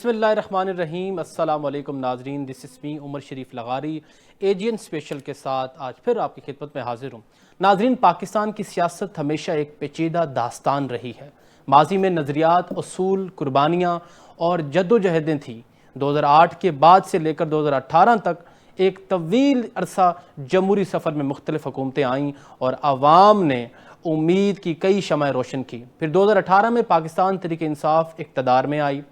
बिस्मिल्लाहिर्रहमानिर्रहीम। अस्सलाम वालेकुम नाजरीन, this is me Umar Sharif Lagari AGN special के साथ आज फिर आपकी खिदमत में हाजिर हूँ। नाजरीन, पाकिस्तान की सियासत हमेशा एक पेचीदा दास्तान रही है। माजी में नज़रियात, उसूल, कुर्बानियाँ और जद्दोजहदें थीं। 2008 के बाद से लेकर 2018 तक एक तवील अरसा जमहूरी सफ़र में मुख्तलिफ हुकूमतें आईं और आवाम ने उम्मीद की कई शमएं रोशन की। फिर 2018 में पाकिस्तान तहरीक इंसाफ इक़्तिदार में आई।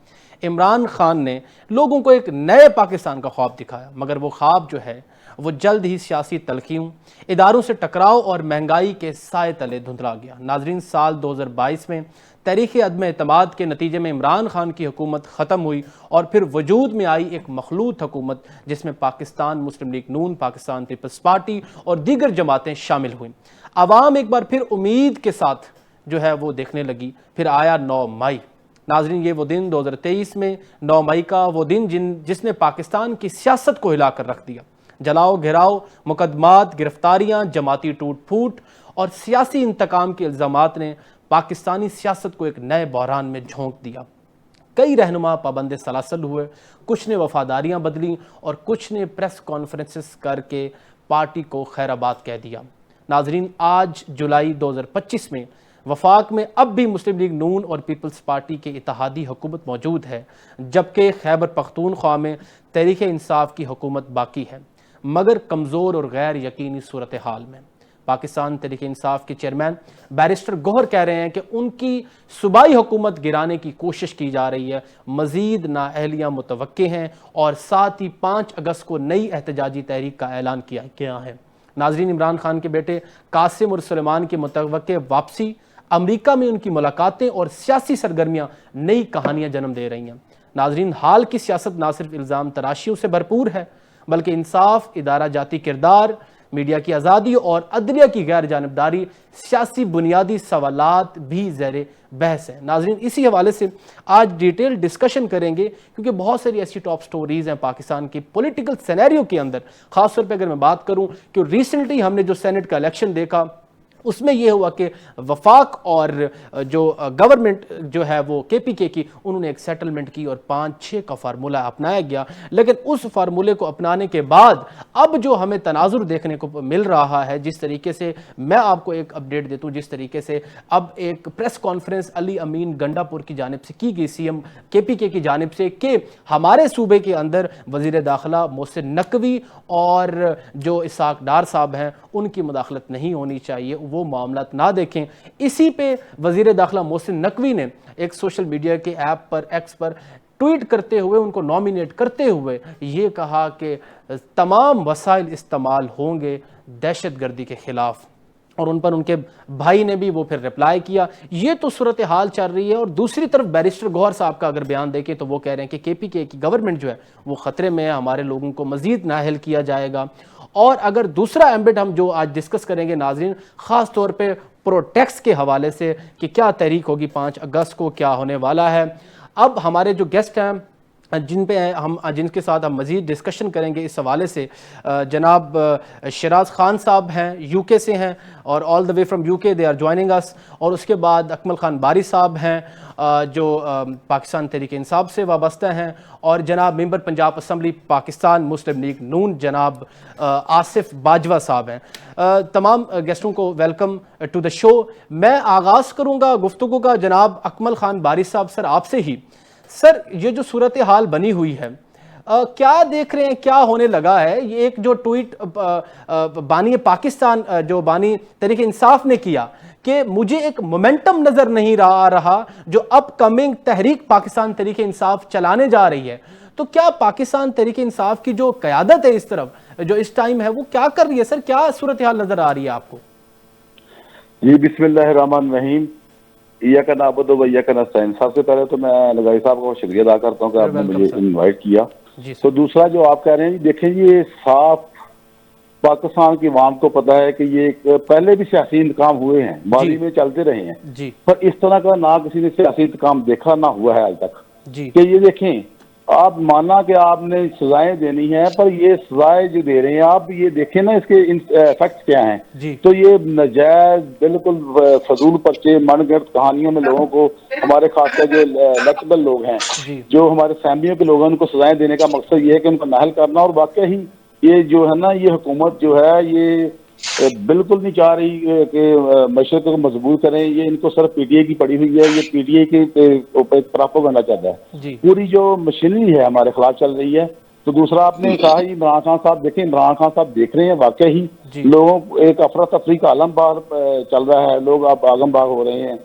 इमरान खान ने लोगों को एक नए पाकिस्तान का ख्वाब दिखाया, मगर वो ख्वाब जो है वो जल्द ही सियासी तलखियों, इदारों से टकराव और महंगाई के साए तले धुंधला गया। नाजरीन, साल 2022 में तहरीक अदम एतमाद के नतीजे में इमरान खान की हुकूमत ख़त्म हुई और फिर वजूद में आई एक मखलूत हुकूमत, जिसमें पाकिस्तान मुस्लिम लीग नून, पाकिस्तान पीपल्स पार्टी और दीगर जमातें शामिल हुई। आवाम एक बार फिर उम्मीद के साथ जो है वो देखने लगी। फिर आया 9 मई। नाजरीन, ये वो दिन 2023 में 9 मई का वो दिन जिसने पाकिस्तान की सियासत को हिलाकर रख दिया। जलाओ घिराव, मुकदमात, गिरफ्तारियां, जमाती टूट फूट और सियासी इंतकाम के इल्ज़ामात ने पाकिस्तानी सियासत को एक नए बहरान में झोंक दिया। कई रहनुमा पाबंद सलासल हुए, कुछ ने वफादारियां बदली और कुछ ने प्रेस कॉन्फ्रेंसेस करके पार्टी को खैराबाद कह दिया। नाजरीन, आज जुलाई 2025 में वफाक में अब भी मुस्लिम लीग नून और पीपल्स पार्टी के इत्तेहादी हुकूमत मौजूद है, जबकि खैबर पख्तूनख्वा में तहरीक इंसाफ की हुकूमत बाकी है, मगर कमज़ोर और गैर यकीनी सूरत हाल में। पाकिस्तान तहरीक इंसाफ के चेयरमैन बैरिस्टर गौहर कह रहे हैं कि उनकी सूबाई हुकूमत गिराने की कोशिश की जा रही है। मज़ीद नाअहलियाँ मुतवक्के हैं और साथ ही 5 अगस्त को नई एहतजाजी तहरीक का ऐलान किया गया है। नाजरीन, इमरान खान के बेटे कासिम और सुलेमान की मुतवक्के वापसी, अमेरिका में उनकी मुलाकातें और सियासी सरगर्मियां नई कहानियां जन्म दे रही हैं। नाजरीन, हाल की सियासत ना सिर्फ इल्ज़ाम तराशियों से भरपूर है, बल्कि इंसाफ, इदारा जाती किरदार, मीडिया की आज़ादी और अदलिया की गैर जानिबदारी, सियासी बुनियादी सवालात भी ज़ेरे बहस है। नाजरीन, इसी हवाले से आज डिटेल डिस्कशन करेंगे, क्योंकि बहुत सारी ऐसी टॉप स्टोरीज़ हैं पाकिस्तान की पॉलिटिकल सिनेरियो के अंदर। ख़ासतौर पर अगर मैं बात करूँ कि रिसेंटली हमने जो सेनेट का इलेक्शन देखा, उसमें यह हुआ कि वफाक और जो गवर्नमेंट जो है वो KPK की, उन्होंने एक सेटलमेंट की और 5-6 का फार्मूला अपनाया गया। लेकिन उस फार्मूले को अपनाने के बाद अब जो हमें तनाजुर देखने को मिल रहा है, जिस तरीके से मैं आपको एक अपडेट देता हूँ, जिस तरीके से अब एक प्रेस कॉन्फ्रेंस अली अमीन गंडापुर की जानिब से की गई, CM KPK की जानिब से, कि हमारे सूबे के अंदर वज़ीर दाखिला मोहसिन नकवी और जो इसाक डार साहब हैं, उनकी मुदाखलत नहीं होनी चाहिए, वो मामला ना देखें। इसी पे वजीर दाखिला मोहसिन नकवी ने एक सोशल मीडिया के ऐप पर, एक्स पर ट्वीट करते हुए, उनको नॉमिनेट करते हुए ये कहा कि तमाम वसाइल इस्तेमाल होंगे दहशतगर्दी के खिलाफ, और उन पर उनके भाई ने भी वो फिर रिप्लाई किया। ये तो सूरत हाल चल रही है। और दूसरी तरफ बैरिस्टर गौहर साहब का अगर बयान देखें तो वो कह रहे हैं कि KPK की गवर्नमेंट जो है वो ख़तरे में है, हमारे लोगों को मज़ीद नाअहल किया जाएगा। और अगर दूसरा एम्बिट हम जो आज डिस्कस करेंगे नाजरीन, ख़ास तौर पे प्रोटेक्स के हवाले से कि क्या तहरीक होगी 5 अगस्त को, क्या होने वाला है। अब हमारे जो गेस्ट हैं जिनके साथ हम मज़ीद डिस्कशन करेंगे इस हवाले से, जनाब शराज खान साहब हैं, UK से हैं, और all the way from UK they are joining us. और उसके बाद अकमल खान बारी साहब हैं जो पाकिस्तान तहरीक इंसाफ से वाबस्ता हैं, और जनाब मेंबर पंजाब असम्बली पाकिस्तान मुस्लिम लीग नून जनाब आसिफ बाजवा साहब हैं। तमाम गेस्टों को वेलकम टू द शो। मैं आगाज़ करूँगा गुफ्तगू का जनाब अकमल खान बारी साहब सर आपसे ही। सर, ये जो सूरत हाल बनी हुई है, क्या देख रहे हैं, क्या होने लगा है? ये एक जो ट्वीट बानी पाकिस्तान जो बानी तहरीक इंसाफ ने किया कि मुझे एक मोमेंटम नजर नहीं आ रहा जो अपकमिंग तहरीक पाकिस्तान तहरीक इंसाफ चलाने जा रही है, तो क्या पाकिस्तान तहरीक इंसाफ की जो क़यादत है इस तरफ जो इस टाइम है वो क्या कर रही है? सर, क्या सूरत हाल नजर आ रही है आपको? जी, बिस्मिल्लाहिर्रहमानिर्रहीम, इय्याका नअबुदु व इय्याका नस्तईन। सबसे पहले तो मैं लगाई साहब को शुक्रिया अदा करता हूँ कि आपने मुझे इनवाइट किया। तो दूसरा जो आप कह रहे हैं, देखें, ये साफ पाकिस्तान की आवाम को पता है कि ये पहले भी सियासी इंतकाम हुए हैं, माजी में चलते रहे हैं, पर इस तरह का ना किसी ने सियासी इंतकाम देखा ना हुआ है आज तक। कि ये देखें आप माना कि आपने सजाएं देनी है, पर ये सजाएं जो दे रहे हैं आप, ये देखें ना इसके इफेक्ट क्या हैं। तो ये नजायज बिल्कुल फजूल पर्चे, मनगढ़ंत कहानियों में लोगों को, हमारे खासकर जो लचबल लोग हैं, जो हमारे फैमिलियों के लोग हैं, उनको सजाएं देने का मकसद ये है कि उनको नाहल करना। और वाकई ही ये जो है ना, ये हुकूमत जो है ये बिल्कुल नहीं चाह रही कि मशरक़ को मजबूत करें। ये इनको सिर्फ पीटीआई की पड़ी हुई है, ये पीटीआई के प्रोपेगेंडा चल रहा है। पूरी जो मशीनरी है हमारे खिलाफ चल रही है। तो दूसरा आपने कहा ही इमरान खान साहब, देखें इमरान खान साहब देख रहे हैं, वाकई ही लोगों को एक अफरा तफरी का आलम बाहर चल रहा है, लोग अब आगम बाग हो रहे हैं,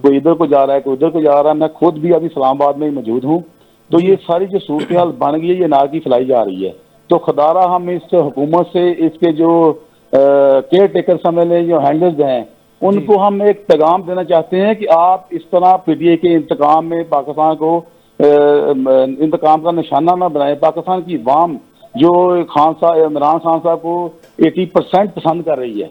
कोई इधर को जा रहा है, कोई उधर को जा रहा है। मैं खुद भी अभी इस्लामाबाद में मौजूद हूँ। तो ये सारी जो सूरत हाल बन गई है, ये नार की फैलाई जा रही है। तो खुदारा हम इस हुकूमत से, इसके जो केयर टेकर समझ लें, जो हैंडल्स हैं, उनको हम एक पैगाम देना चाहते हैं कि आप इस तरह पीटीआई के इंतकाम में पाकिस्तान को इंतकाम का निशाना ना बनाए। पाकिस्तान की अवाम जो खान साहब, इमरान खान साहब को 80% पसंद कर रही है,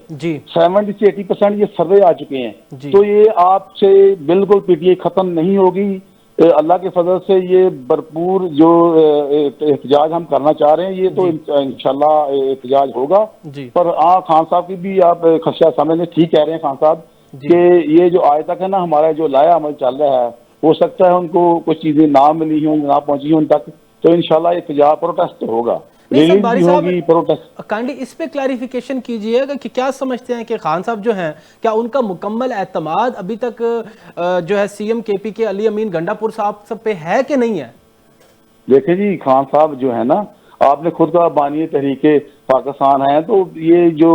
70 से 80% ये सर्वे आ चुके हैं। तो ये आपसे बिल्कुल पीटीआई खत्म नहीं होगी। अल्लाह के फजल से ये भरपूर जो एहतजाज हम करना चाह रहे हैं, ये तो इंशाल्लाह एहतजाज होगा। पर खान साहब की भी आप खदशा समझ लें, ठीक कह रहे हैं खान साहब कि ये जो आज तक है ना हमारा जो लाया अमल चल रहा है, हो सकता है उनको कुछ चीजें ना मिली हों, ना पहुंची हों उन तक। तो इंशाल्लाह एहतजाज प्रोटेस्ट तो होगा, काइंडली इस पे क्लैरिफिकेशन कीजिएगा कि क्या समझते हैं कि खान साहब जो हैं, क्या उनका मुकम्मल एतमाद अभी तक जो है सीएम केपी के अली अमीन गंडापुर साहब सब पे है कि नहीं है? देखिए जी, खान साहब जो है ना, आपने खुद का बानी तहरीके पाकिस्तान है, तो ये जो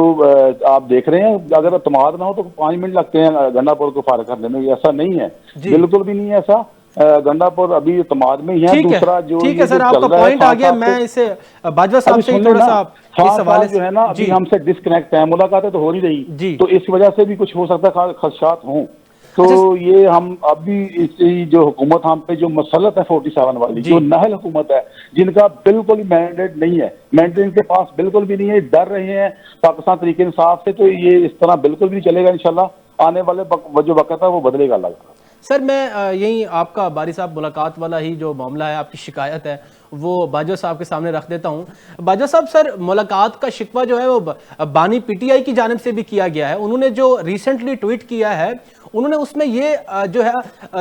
आप देख रहे हैं, अगर एतमाद ना हो तो 5 मिनट लगते हैं गंडापुर को फारिग करने में। ऐसा नहीं है, बिल्कुल भी नहीं है ऐसा। गंडापुर अभी एतमाद में ही है। दूसरा जो ठीक है सर, आपका पॉइंट आ गया। मैं इसे बाजवा साहब से थोड़ा सा इस हवाले से, जो है ना अभी हमसे डिस्कनेक्ट है, मुलाकातें तो हो नहीं रही, तो इस वजह से भी कुछ हो सकता है, खदशात हों। तो ये हम अभी इस जो हुकूमत हम पे जो मसलत है 47 वाली, जो नाहल हुकूमत है, जिनका बिल्कुल ही मैंडेट नहीं है, मैंडेट इनके पास बिल्कुल भी नहीं है, डर रहे हैं पाकिस्तान तरीके इंसाफ से। तो ये इस तरह बिल्कुल भी चलेगा। इंशाल्लाह आने वाले जो वक्त है वो बदलेगा अल्लाह। सर मैं यही आपका बारी साहब मुलाकात वाला ही जो मामला है, आपकी शिकायत है, वो बाजवा साहब के सामने रख देता हूँ। बाजवा साहब, सर मुलाकात का शिकवा जो है वो बानी पीटीआई की जानिब से भी किया गया है। उन्होंने जो रिसेंटली ट्वीट किया है, उन्होंने उसमें ये जो है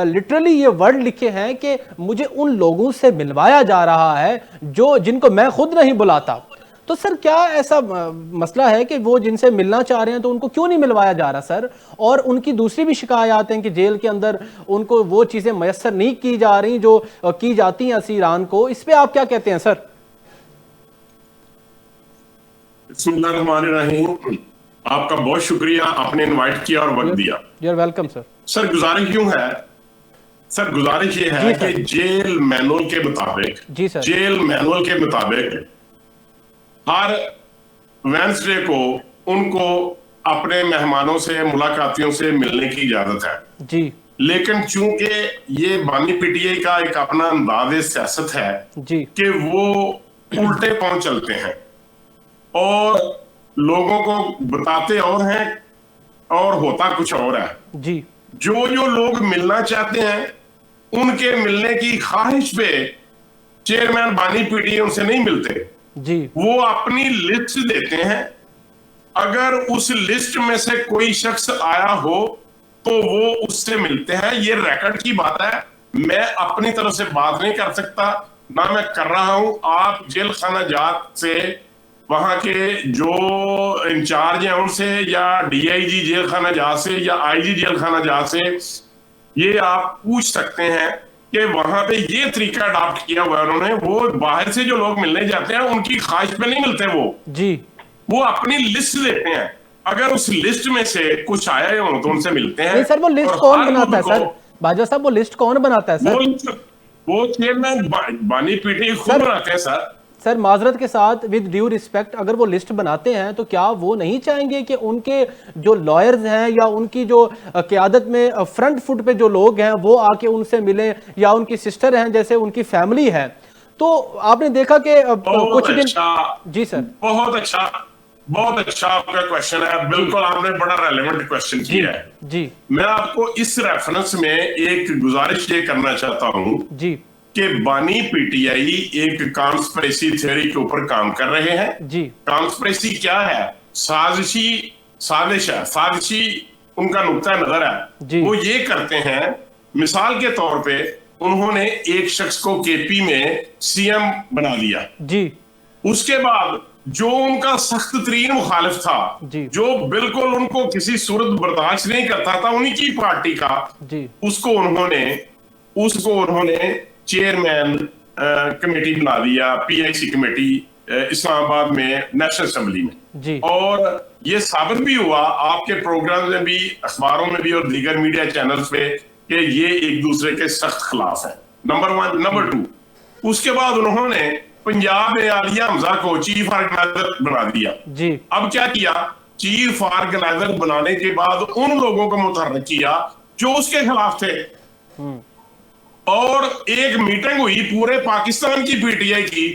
लिटरली ये वर्ड लिखे हैं कि मुझे उन लोगों से मिलवाया जा रहा है जो जिनको मैं खुद नहीं बुलाता। तो सर क्या ऐसा मसला है कि वो जिनसे मिलना चाह रहे हैं तो उनको क्यों नहीं मिलवाया जा रहा सर? और उनकी दूसरी भी शिकायत हैं कि जेल के अंदर उनको वो चीजें मयसर नहीं की जा रही जो की जाती हैं असीरान को। इस पे आप क्या कहते हैं सर? बिस्मिल्लाहिर्रहमानिर्रहीम। आपका बहुत शुक्रिया, आपने इनवाइट किया और वक्त दिया। Your welcome sir. सर गुजारिश क्यों है? सर गुजारिश ये है कि जेल मैनुअल के मुताबिक, जेल मैनुअल के मुताबिक हर वेडनेसडे को उनको अपने मेहमानों से, मुलाकातियों से मिलने की इजाजत है जी। लेकिन चूंकि ये बानी पीटीआई का एक अपना अंदाज़ सियासत है जी कि वो उल्टे पांव चलते हैं और लोगों को बताते और हैं और होता कुछ और है जी। जो लोग मिलना चाहते हैं उनके मिलने की ख्वाहिश पे चेयरमैन बानी पीटीआई उनसे नहीं मिलते जी। वो अपनी लिस्ट देते हैं। अगर उस लिस्ट में से कोई शख्स आया हो तो वो उससे मिलते हैं। ये रिकॉर्ड की बात है, मैं अपनी तरफ से बात नहीं कर सकता, ना मैं कर रहा हूं। आप जेल खाना जात से, वहां के जो इंचार्ज हैं उनसे, या डीआईजी जेल खाना जात से, या आईजी जेल खाना जात से ये आप पूछ सकते हैं कि वहां पे ये तरीका अडॉप्ट किया हुआ है उन्होंने। वो बाहर से जो लोग मिलने जाते हैं उनकी ख्वाहिश पे नहीं मिलते, वो अपनी लिस्ट देते हैं। अगर उस लिस्ट में से कुछ आए हो तो उनसे मिलते हैं। नहीं सर, वो लिस्ट कौन बनाता है सर? बाजवा साहब, वो लिस्ट कौन बनाता है सर? वो चेयरमैन बानी पीटीआई खुद बनाते हैं सर। सर माजरत के साथ, विद ड्यू रिस्पेक्ट, अगर वो लिस्ट बनाते हैं तो क्या वो नहीं चाहेंगे कि उनके जो लॉयर्स हैं या उनकी जो क़यादत में फ्रंट फुट पे जो लोग हैं वो आके उनसे मिलें, या उनकी सिस्टर हैं जैसे उनकी फैमिली है? तो आपने देखा कि कुछ दिन जी सर, बहुत अच्छा आपका क्वेश्चन है। बिल्कुल आपने बड़ा रेलेवेंट क्वेश्चन किया है जी। मैं आपको इस रेफरेंस में एक गुजारिश ये करना चाहता हूं जी कि बानी पीटीआई एक कॉन्स्पिरेसी थ्योरी के ऊपर काम कर रहे हैं जी। कॉन्स्पिरेसी क्या है? साजिश है, साजिशी उनका नुक्ता नजर है। वो ये करते हैं, मिसाल के तौर पे उन्होंने एक शख्स को केपी में सीएम बना दिया जी। उसके बाद जो उनका सख्त तरीन मुखालिफ था, जो बिल्कुल उनको किसी सूरत बर्दाश्त नहीं करता था उन्हीं की पार्टी का, उसको उन्होंने चेयरमैन कमेटी बना दिया, पीआईसी कमेटी इस्लामाबाद में नेशनल असेंबली में। और ये साबित भी हुआ आपके प्रोग्राम में भी, अखबारों में भी और दीगर मीडिया चैनल्स पे कि ये एक दूसरे के सख्त खिलाफ है। नंबर 1। नंबर 2, उसके बाद उन्होंने पंजाब में आलिया हमजा को चीफ ऑर्गेनाइजर बना दिया जी। अब क्या किया? चीफ ऑर्गेनाइजर बनाने के बाद उन लोगों को मुतहर्रिक किया जो उसके खिलाफ थे, और एक मीटिंग हुई पूरे पाकिस्तान की पीटीआई की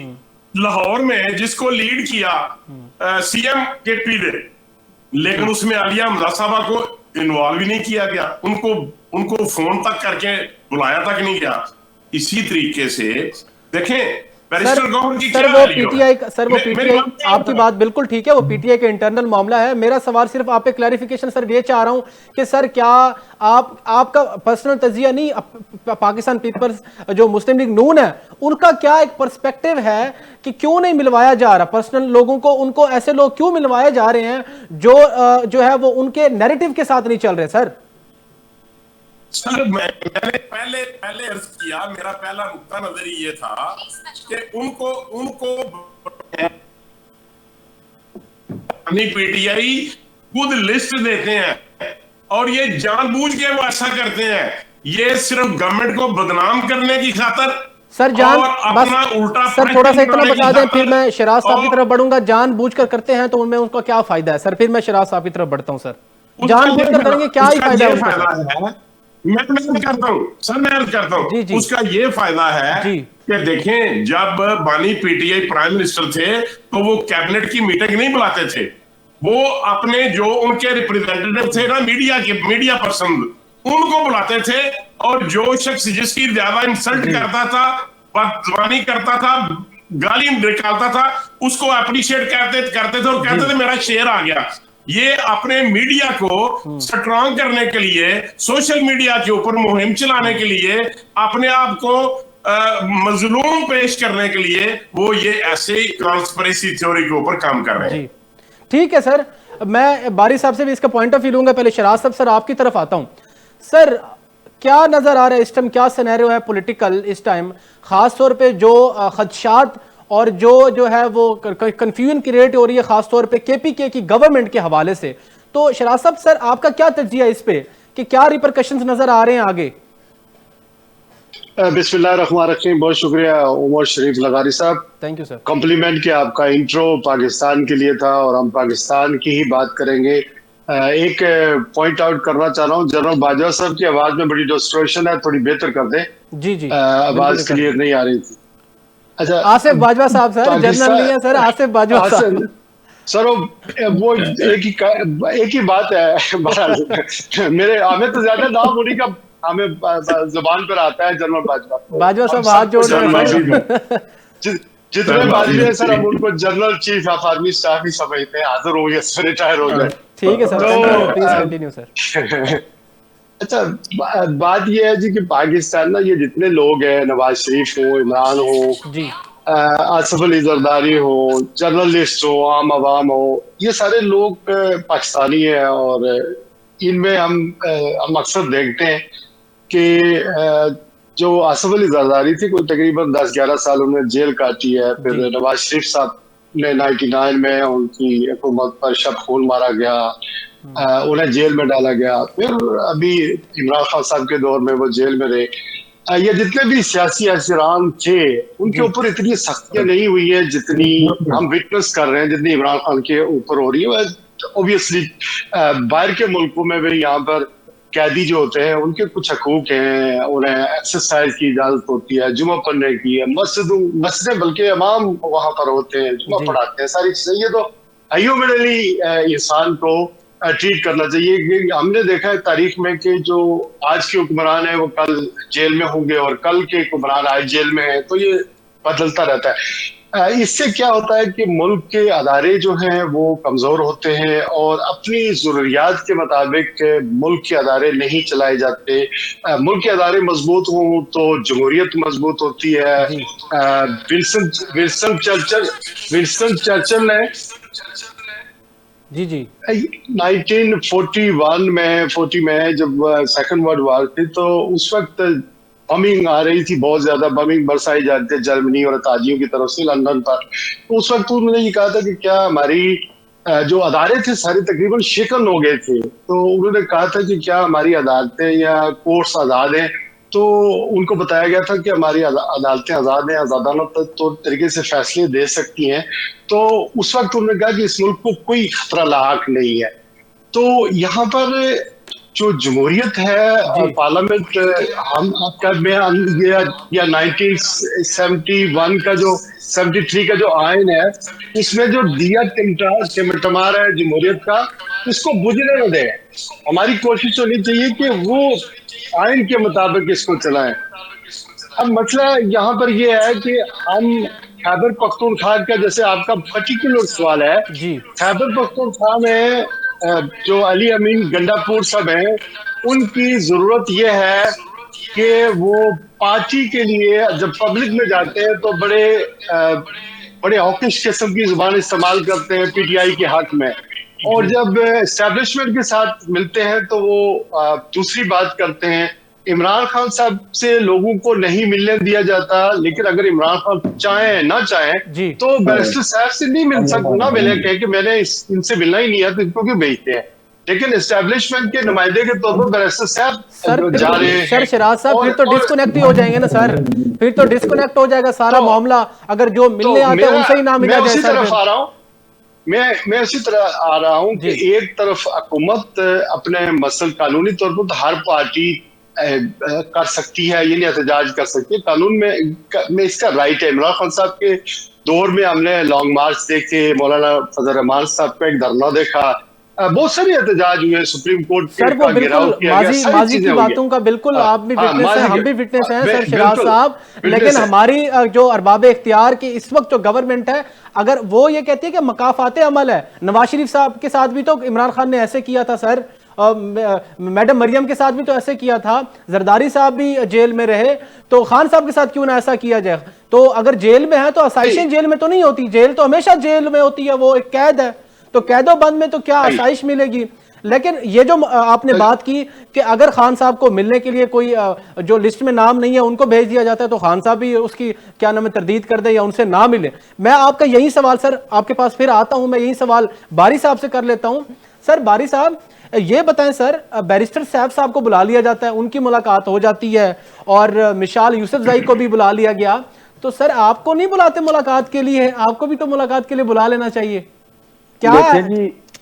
लाहौर में, जिसको लीड किया सीएम केपी ने, लेकिन उसमें आलिया हमजा साहबा को इन्वॉल्व ही नहीं किया गया, उनको फोन तक करके बुलाया तक नहीं गया। इसी तरीके से देखें सर वो पीटीआई आपकी बात बिल्कुल ठीक है, वो पीटीआई का इंटरनल मामला है। मेरा सवाल सिर्फ आप पे क्लैरिफिकेशन सर ये चाह रहा हूं कि सर क्या आपका पर्सनल तजिया नहीं, पाकिस्तान पीपल्स जो मुस्लिम लीग नून है उनका क्या एक पर्सपेक्टिव है कि क्यों नहीं मिलवाया जा रहा पर्सनल लोगों को, उनको ऐसे लोग क्यों मिलवाए जा रहे हैं जो है वो उनके नैरेटिव के साथ नहीं चल रहे? सर मैंने पहले अर्ज किया, मेरा पहला नुक्ता नजर ये था कि उनको पीटीआई खुद लिस्ट देते हैं और ये जानबूझ के वो ऐसा करते हैं, ये सिर्फ गवर्नमेंट को बदनाम करने की खातर। सर अपना उल्टा सर थोड़ा सा इतना बता दें, फिर मैं शराज साहब की तरफ बढ़ूंगा। जानबूझ कर करते हैं तो उनमें उसका क्या फायदा है? सर फिर मैं शराज साहब की तरफ बढ़ता हूं। सर जानबूझ कर करेंगे क्या ही फायदा है? मैं करता हूं सर, मैं करता हूं। उसका ये फायदा है कि देखें, जब बानी पीटीआई प्राइम मिनिस्टर थे तो वो कैबिनेट की मीटिंग नहीं बुलाते थे, वो अपने जो उनके रिप्रेजेंटेटिव थे ना, मीडिया पर्सन, उनको बुलाते थे, और जो शख्स जिसकी ज्यादा इंसल्ट करता था, बदजुबानी करता था, गाली निकालता था, उसको अप्रिशिएट करते थे और कहते थे मेरा शेयर आ गया। ये अपने मीडिया को स्ट्रॉन्ग करने के लिए, सोशल मीडिया के ऊपर मुहिम चलाने के लिए, अपने आप को मजलूम पेश करने के लिए वो ये ऐसे कॉन्स्पिरेसी थ्योरी के ऊपर काम कर रहे हैं। ठीक है सर, मैं बारी साहब से भी इसका पॉइंट ऑफ व्यू लूंगा। पहले शराज साहब, सर आपकी तरफ आता हूं। सर क्या नजर आ रहा है इस टाइम, क्या सिनेरियो है पॉलिटिकल इस टाइम, खासतौर पे जो खदशात और जो है वो कंफ्यूजन क्रिएट हो रही है खासतौर पे केपीके की गवर्नमेंट के हवाले से? तो शराज साहब सर आपका क्या तज्जिया इस पे कि क्या रिपरकशंस नजर आ रहे हैं आगे? बिस्मिल्लाहिर्रहमानिर्रहीम। बहुत शुक्रिया उमर शरीफ लगारी साहब, थैंक यू सर। कॉम्प्लीमेंट किया, आपका इंट्रो पाकिस्तान के लिए था और हम पाकिस्तान की ही बात करेंगे। एक पॉइंट आउट करना चाह रहा हूँ, जनरल बाजवा साहब की आवाज में बड़ी डिस्टॉर्शन है, थोड़ी बेहतर कर दें। जी आवाज क्लियर नहीं आ रही थी। अच्छा, आसिफ बाजवा साहब सर, जनरल नहीं है सर, आसिफ बाजवा साहब सर, वो एक ही बात है। मेरे हमें तो ज्यादा नाम उन्हीं का हमें जुबान पर आता है, जनरल बाजवा साहब हाथ जोड़ रहे हैं। जितने बाजवे हैं सर, हम उनको general chief of army staff ही समझते हैं, हाजिर हो गए, रिटायर हो गए। ठीक है सर, प्लीज कंटिन्यू सर। अच्छा, बात ये है जी कि पाकिस्तान ना, ये जितने लोग हैं, नवाज शरीफ हो, इमरान हो, आसिफ अली जरदारी हो, जर्नलिस्ट हो, आम आवाम हो, ये सारे लोग पाकिस्तानी हैं और इनमें हम अक्सर देखते हैं कि जो आसिफ अली जरदारी थी, कोई तकरीबन 10-11 साल उन्होंने जेल काटी है। फिर नवाज शरीफ साहब ने 99 में उनकी हुकूमत पर शब खून मारा गया, उन्हें जेल में डाला गया। फिर अभी इमरान खान साहब के दौर में वो जेल में रहे। ये जितने भी सियासी असरान थे उनके ऊपर इतनी सख्तियां नहीं हुई है जितनी हम विटनेस कर रहे हैं, जितनी इमरान खान के ऊपर हो रही है। ऑब्वियसली बाहर के मुल्कों में भी यहाँ पर कैदी जो होते हैं उनके कुछ हकूक हैं, उन्हें एक्सरसाइज की इजाजत होती है, जुमा पढ़ने की है, मस्जिदें बल्कि इमाम वहां पर होते हैं, जुमा पढ़ाते हैं, सारी चीजें। ये तो ह्यूमनली इंसान को ट्रीट करना चाहिए। कि हमने देखा है तारीख में कि जो आज के हुक्मरान है वो कल जेल में होंगे और कल के हुक्मरान आज जेल में है, तो ये बदलता रहता है। इससे क्या होता है कि मुल्क के अदारे जो हैं वो कमजोर होते हैं और अपनी जरूरियात के मुताबिक मुल्क के अदारे नहीं चलाए जाते। मुल्क के अदारे मजबूत हों तो जमहूरियत मजबूत होती है। विंस्टन चर्चिल ने जी 1941 में 40 में जब सेकंड वर्ल्ड वॉर थी तो उस वक्त बमिंग आ रही थी, बहुत ज्यादा बमिंग बरसाई जाती है जर्मनी और ताजियों की तरफ से लंदन पर। तो उस वक्त उन्होंने ये कहा था कि क्या हमारी जो अदारे थे सारे तकरीबन शिकन हो गए थे, तो उन्होंने कहा था कि क्या हमारी अदालतें या कोर्ट्स आजाद हैं। तो उनको बताया गया था कि हमारी अदालतें आजाद हैं, आजादाना तो तरीके से फैसले दे सकती हैं। तो उस वक्त उन्होंने कहा कि इस मुल्क को कोई खतरा लाक नहीं है। तो यहाँ पर जो जमहूरियत है और पार्लियामेंट हम आपका में या 1971 का जो 73 का जो आयन है उसमें जो दिया टिमटिमा रहा है जमहूरियत का, इसको बुझने न दें। हमारी कोशिश होनी चाहिए कि वो आयन के मुताबिक इसको चलाएं। अब मसला यहाँ पर यह है कि हम खैबर पख्तूनख्वा का, जैसे आपका पर्टिकुलर सवाल है, खैबर पख्तूनख्वा में जो अली अमीन गंडापुर साहब हैं उनकी जरूरत यह है कि वो पार्टी के लिए जब पब्लिक में जाते हैं तो बड़े हॉकिश किस्म की जुबान इस्तेमाल करते हैं पीटीआई के हक में, और जब एस्टेब्लिशमेंट के साथ मिलते हैं तो वो दूसरी बात करते हैं। इमरान खान साहब से लोगों को नहीं मिलने दिया जाता, लेकिन अगर इमरान खान चाहें ना चाहें तो बैरिस्टर साहब से नहीं मिल सकता, ना मिले, कह के मैंने इनसे मिलना ही नहीं है तो इनको क्यों भेजते हैं। लेकिन एस्टेब्लिशमेंट के नुमाइंदे के तौर पर बैरिस्टर साहब जा रहे हैं। सर शराज साहब फिर तो डिस्कनेक्ट ही हो जाएंगे ना सर, फिर तो डिस्कनेक्ट हो जाएगा सारा मामला अगर जो मिलने आते हैं उनसे ही ना मिला जाए। तरफ आ रहा हूँ मैं उसी तरह आ रहा हूँ कि एक तरफ हुकूमत अपने मसल कानूनी तौर पर हर पार्टी कर सकती है, ये नहीं एहतजाज कर सकती, कानून में इसका राइट है। इमरान खान साहब के दौर में हमने लॉन्ग मार्च देखे, मौलाना फजल रहमान साहब का एक धरना देखा, बहुत सारे एहतजाज हुए, सुप्रीम कोर्ट का गिराव किया गया, माजी की बातों का बिल्कुल आप भी विटनेस हैं, हम भी विटनेस हैं सर शराज साहब। लेकिन हमारी जो अरबाब इख्तियार की इस वक्त जो गवर्नमेंट है, अगर वो ये कहती है कि मकाफाते अमल है, नवाज शरीफ साहब के साथ भी तो इमरान खान ने ऐसे किया था सर, मैडम मरियम के साथ भी तो ऐसे किया था, जरदारी साहब भी जेल में रहे, तो खान साहब के साथ क्यों ना ऐसा किया जाए। तो अगर जेल में है तो आसाइशें जेल में तो नहीं होती, जेल तो हमेशा जेल में होती है, वो एक कैद है, तो कैदो बंद में तो क्या आसाइश मिलेगी। लेकिन ये जो आपने बात की कि अगर खान साहब को मिलने के लिए कोई जो लिस्ट में नाम नहीं है उनको भेज दिया जाता है तो खान साहब भी उसकी क्या नाम है तरदीद कर दे या उनसे ना मिले। मैं आपका यही सवाल सर आपके पास फिर आता हूं, मैं यही सवाल बारी साहब से कर लेता हूं। सर बारी साहब ये बताएं सर, बैरिस्टर सैफ साहब को बुला लिया जाता है, उनकी मुलाकात हो जाती है और मिशाल यूसुफजई को भी बुला लिया गया, तो सर आपको नहीं बुलाते मुलाकात के लिए? आपको भी तो मुलाकात के लिए बुला लेना चाहिए क्या है?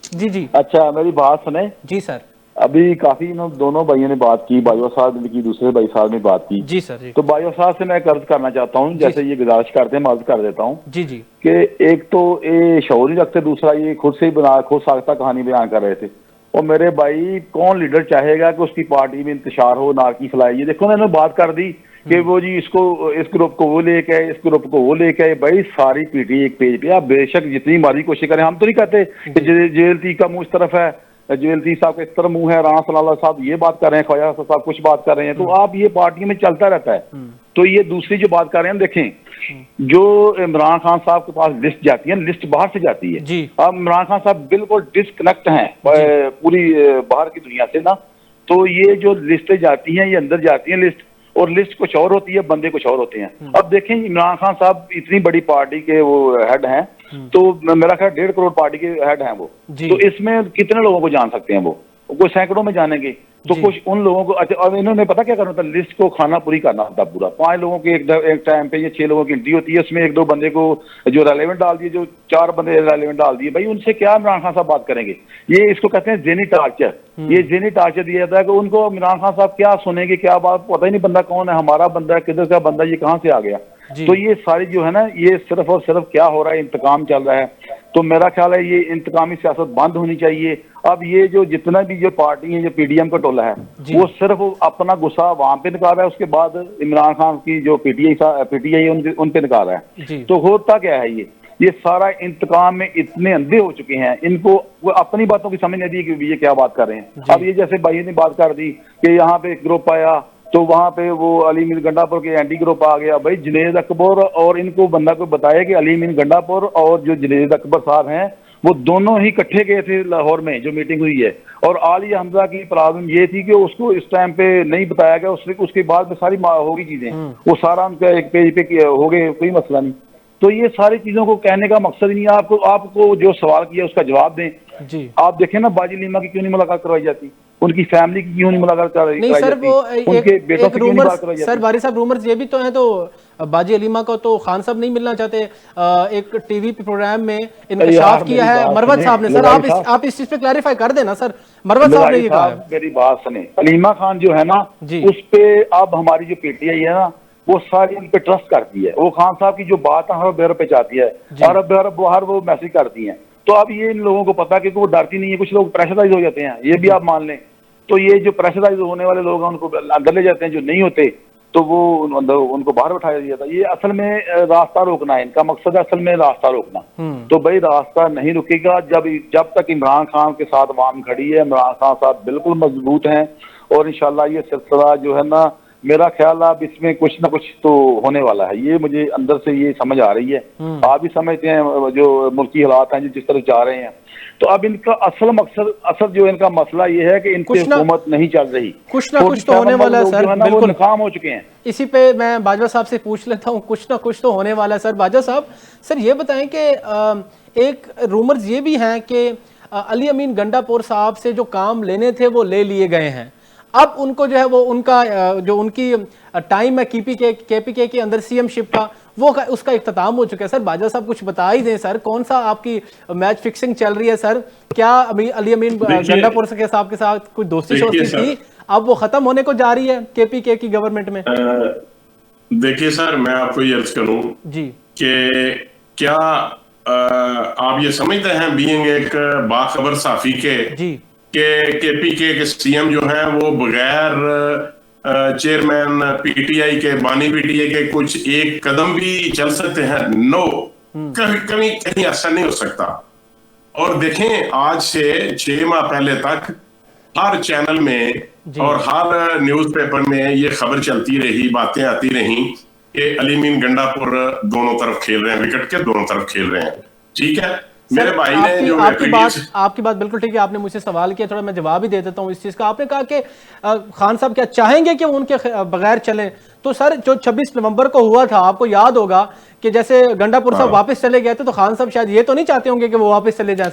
जी अच्छा मेरी बात सुने जी सर। अभी काफी दोनों भाइयों ने बात की, बायो साहब ने की, दूसरे भाई साहब ने बात की। जी सर जी। तो बायो साहब से मैं कर्ज करना चाहता हूँ, जैसे ये गुजारिश करते हैं मैं अर्ज कर देता हूँ जी कि एक तो ये शौर नहीं रखते, दूसरा ये खुद से ही खुद साख्ता कहानी बयान कर रहे थे। और मेरे भाई कौन लीडर चाहेगा कि उसकी पार्टी में इंतशार हो, नारकी फैलाई। ये देखो ना इन्होंने बात कर दी कि वो जी इसको इस ग्रुप को वो लेके आए, इस ग्रुप को वो लेके आए। भाई सारी पीटी एक पेज पे, आप बेशक जितनी मारी कोशिश करें, हम तो नहीं कहते कि जेलती का मुंह इस तरफ है, जेलती साहब का इस तरफ मुंह है, राना सलाला साहब ये बात कर रहे हैं, ख्वाजा साहब कुछ बात कर रहे हैं, तो आप ये पार्टी में चलता रहता है। तो ये दूसरी जो बात कर रहे हैं देखें, जो इमरान खान साहब के पास लिस्ट जाती है, लिस्ट बाहर से जाती है। अब इमरान खान साहब बिल्कुल डिस्कनेक्ट हैं पूरी बाहर की दुनिया से ना, तो ये जो लिस्टें जाती हैं ये अंदर जाती हैं लिस्ट, और लिस्ट कुछ और होती है, बंदे कुछ और होते हैं। अब देखें इमरान खान साहब इतनी बड़ी पार्टी के वो हेड हैं, तो मेरा ख्याल 1.5 करोड़ पार्टी के हेड हैं वो, तो इसमें कितने लोगों को जान सकते हैं वो कोई सैकड़ों में जानेंगे। तो कुछ उन लोगों को, अच्छा अब इन्होंने पता क्या करना था, लिस्ट को खाना पूरी करना था पूरा। 5 लोगों की एक टाइम पे, ये 6 लोगों की गिनती होती है, उसमें 1-2 बंदे को जो रेलेवेंट डाल दिए, जो 4 बंदे रेलेवेंट डाल दिए। भाई उनसे क्या इमरान खान साहब बात करेंगे? ये इसको कहते हैं ज़हनी टार्चर। ये ज़हनी टार्चर दिया जाता है कि उनको इमरान खान साहब क्या सुनेंगे, क्या बात, पता ही नहीं बंदा कौन है, हमारा बंदा है, किधर का बंदा, ये कहाँ से आ गया। तो ये सारी जो है ना, ये सिर्फ और सिर्फ क्या हो रहा है, इंतकाम चल रहा है। तो मेरा ख्याल है ये इंतकामी सियासत बंद होनी चाहिए। अब ये जो जितना भी जो पार्टी है, जो पीडीएम का टोला है, वो सिर्फ अपना गुस्सा वहां पे निकाल रहा है, उसके बाद इमरान खान की जो पीटीआई उन पे निकाल रहा है। तो होता क्या है, ये सारा इंतकाम में इतने अंधे हो चुके हैं, इनको वो अपनी बातों की समझ नहीं दी कि ये क्या बात कर रहे हैं। अब ये जैसे भाई ने बात कर दी कि यहाँ पे ग्रुप आया तो वहां पे वो अली मीर गंडापुर के एंटी ग्रुप आ गया। भाई जुनेद अकबर और इनको बंदा को बताया कि अली मीर गंडापुर और जो जुनेद अकबर साहब हैं वो दोनों ही इकट्ठे गए थे लाहौर में, जो मीटिंग हुई है। और आलिया हमजा की प्रॉब्लम ये थी कि उसको इस टाइम पे नहीं बताया गया, उसके बाद में सारी होगी चीजें, वो सारा उनका एक पेज पे हो गए, कोई मसला नहीं। तो ये सारी चीजों को कहने का मकसद नहीं है। आपको जो सवाल किया उसका जवाब दें जी। आप देखें ना, बाजी लीमा की क्यों नहीं मुलाकात करवाई जाती, उनकी फैमिली की क्यों नहीं मुलाकात कराई जाती, सर वो उनके बेटों से क्यों नहीं बात कराई जाती? सर बारी साहब रूमर्स ये भी तो हैं, तो बाजी अलीमा को तो खान साहब नहीं मिलना चाहते। एक टीवी प्रोग्राम में इंकशाफ किया है मरवत साहब ने। सर आप इस चीज पे क्लैरिफाई कर देना सर, मरवत साहब ने ये कहा है। मेरी बात सुने, अलीमा खान जो है ना उस पे अब हमारी जो पीटीआई है ना वो सारी उन पे ट्रस्ट करती है। वो खान साहब की जो बात है हर पे जाती है, और बाहर वो मैसेज करती है। तो अब ये इन लोगों को पता कि वो डरती नहीं है, कुछ लोग प्रेशराइज हो जाते हैं, ये भी आप मान लें। तो ये जो प्रेशराइज होने वाले लोग हैं उनको अंदर ले जाते हैं, जो नहीं होते तो वो उनको बाहर बैठाया जाता है। ये असल में रास्ता रोकना है, इनका मकसद है असल में रास्ता रोकना। तो भाई रास्ता नहीं रुकेगा जब तक इमरान खान के साथ अवाम खड़ी है। इमरान खान साहब बिल्कुल मजबूत हैं और इंशाल्लाह ये सिलसिला जो है ना, मेरा ख्याल अब इसमें कुछ ना कुछ तो होने वाला है। ये मुझे अंदर से ये समझ आ रही है, आप भी समझते हैं जो मुल्की हालात हैं जो जिस तरह जा रहे हैं। तो अब इनका असल मकसद, असल जो इनका मसला ये है कि इनकी हुकूमत नहीं चल रही, कुछ ना कुछ तो होने वाला है सर, बिल्कुल नाकाम हो चुके हैं। इसी पे मैं बाजवा साहब से पूछ लेता हूँ, कुछ ना कुछ तो होने वाला है सर। बाजवा साहब सर ये बताएं कि एक रूमर्स ये भी हैं कि अली अमीन गंडापुर साहब से जो काम लेने थे वो ले लिए गए हैं। अब उनको जो है वो उनका जो उनकी टाइम है केपीके के अंदर सीएमशिप का वो उसका इख्तिताम हो चुका है। सर बाजवा साहब कुछ बता ही दें सर, कौन सा आपकी मैच फिक्सिंग चल रही है सर? क्या अली अमीन गंडापुर के साहब के साथ कोई दोस्ती शोस्ती थी, अब वो खत्म होने को जा रही है केपीके की गवर्नमेंट में? देखिए सर, मैं आपको ये अर्ज करूं जी कि क्या आप ये समझते हैं बीइंग एक बाखबर साफी के जी केपीके के सीएम जो है वो बगैर चेयरमैन पीटीआई के, बानी पीटीआई के कुछ एक कदम भी चल सकते हैं? नो, कहीं ऐसा नहीं हो सकता। और देखें, आज से 6 माह पहले तक हर चैनल में और हर न्यूज़पेपर में ये खबर चलती रही, बातें आती रही कि अली अमीन गंडापुर दोनों तरफ खेल रहे हैं, विकेट के दोनों तरफ खेल रहे हैं। ठीक है, मेरे भाई ने जो आपकी बात बिल्कुल ठीक है। आपने मुझसे सवाल किया, थोड़ा मैं जवाब ही दे देता हूँ इस चीज का। आपने कहा कि खान साहब क्या चाहेंगे कि वो उनके बगैर चलें? तो सर जो 26 नवंबर को हुआ था, आपको याद होगा कि जैसे गंडापुर साहब वापस चले गए थे, तो खान साहब शायद ये तो नहीं चाहते होंगे कि वो वापस चले जाए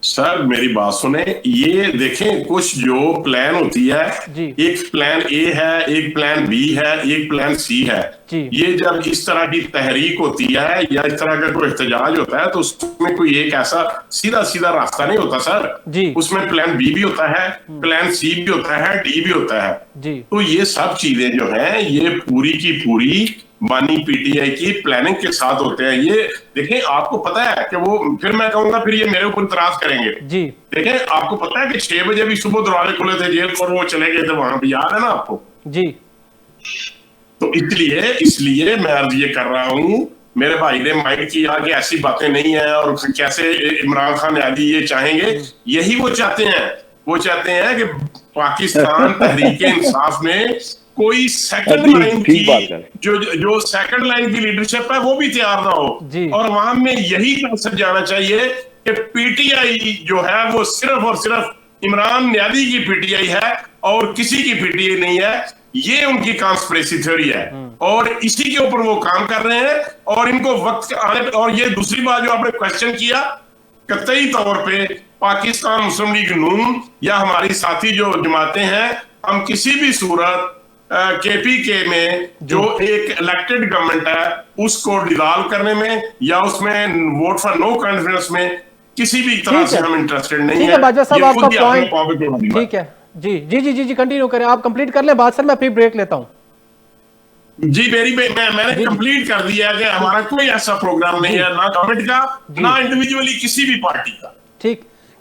सर मेरी बात सुने, ये देखें कुछ जो प्लान होती है, एक प्लान ए है, एक प्लान बी है, एक प्लान सी है। ये जब इस तरह की तहरीक होती है या इस तरह का कोई एहतजाज होता है तो उसमें कोई एक ऐसा सीधा रास्ता नहीं होता सर। उसमें प्लान बी भी होता है, प्लान सी भी होता है, डी भी होता है। तो ये सब चीजें जो है ये पूरी की पूरी बानी पीटीआई की प्लानिंग के साथ होते हैं। ये देखें, आपको पता है कि वो, फिर मैं कहूंगा फिर ये मेरे ऊपर इतराज करेंगे जी। देखें, आपको पता है कि 6 बजे भी सुबह दरवाजे खुले थे जेल और वो चले गए थे वहां पे, याद है ना आपको जी? तो इसलिए मैं अर्ज ये कर रहा हूं, मेरे भाई ने माइंड किया कि ऐसी बातें नहीं है और कैसे इमरान खान आदि ये चाहेंगे, यही वो चाहते हैं। वो चाहते हैं कि पाकिस्तान तहरीक इंसाफ में कोई सेकंड लाइन की जो सेकंड लाइन की लीडरशिप है वो भी तैयार ना हो। और वहां में यही कंसेप्ट जाना चाहिए कि पीटीआई जो है वो सिर्फ और सिर्फ इमरान न्यादी की पीटीआई है और किसी की पीटीआई नहीं है। ये उनकी कॉन्स्पिरेसी थ्योरी है और इसी के ऊपर वो काम कर रहे हैं। और इनको वक्त आने, और ये दूसरी बात जो आपने क्वेश्चन किया, कतई तौर पे पाकिस्तान मुस्लिम लीग नून या हमारी साथी जो जमातें हैं, हम किसी भी सूरत केपीके में जो एक इलेक्टेड गवर्नमेंट है उसको डिसॉल्व करने में या उसमें वोट फॉर नो कॉन्फिडेंस में किसी भी तरह से हम इंटरेस्टेड नहीं है। बाजवा साहब आपका पॉइंट ठीक है जी, कंटिन्यू करें, आप कंप्लीट कर लें बात सर, मैं फिर ब्रेक लेता हूं। जी मैंने कंप्लीट कर दिया कि हमारा कोई ऐसा प्रोग्राम नहीं है, ना गवर्नमेंट का ना इंडिविजुअली किसी भी पार्टी का।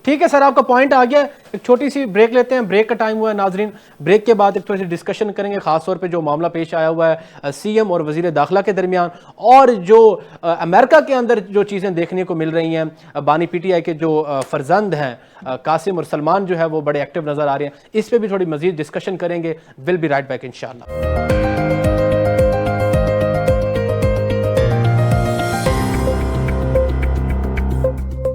ठीक है सर, आपका पॉइंट आ गया। एक छोटी सी ब्रेक लेते हैं, ब्रेक का टाइम हुआ है नाजरीन। ब्रेक के बाद एक थोड़ी सी डिस्कशन करेंगे, खासतौर पे जो मामला पेश आया हुआ है सीएम और वजीर दाखिला के दरमियान, और जो अमेरिका के अंदर जो चीज़ें देखने को मिल रही हैं। बानी पीटीआई के जो फर्जंद हैं कासिम और सलमान जो है वो बड़े एक्टिव नजर आ रहे हैं, इस पर भी थोड़ी मजीद डिस्कशन करेंगे। विल बी राइट बैक इंशाल्लाह।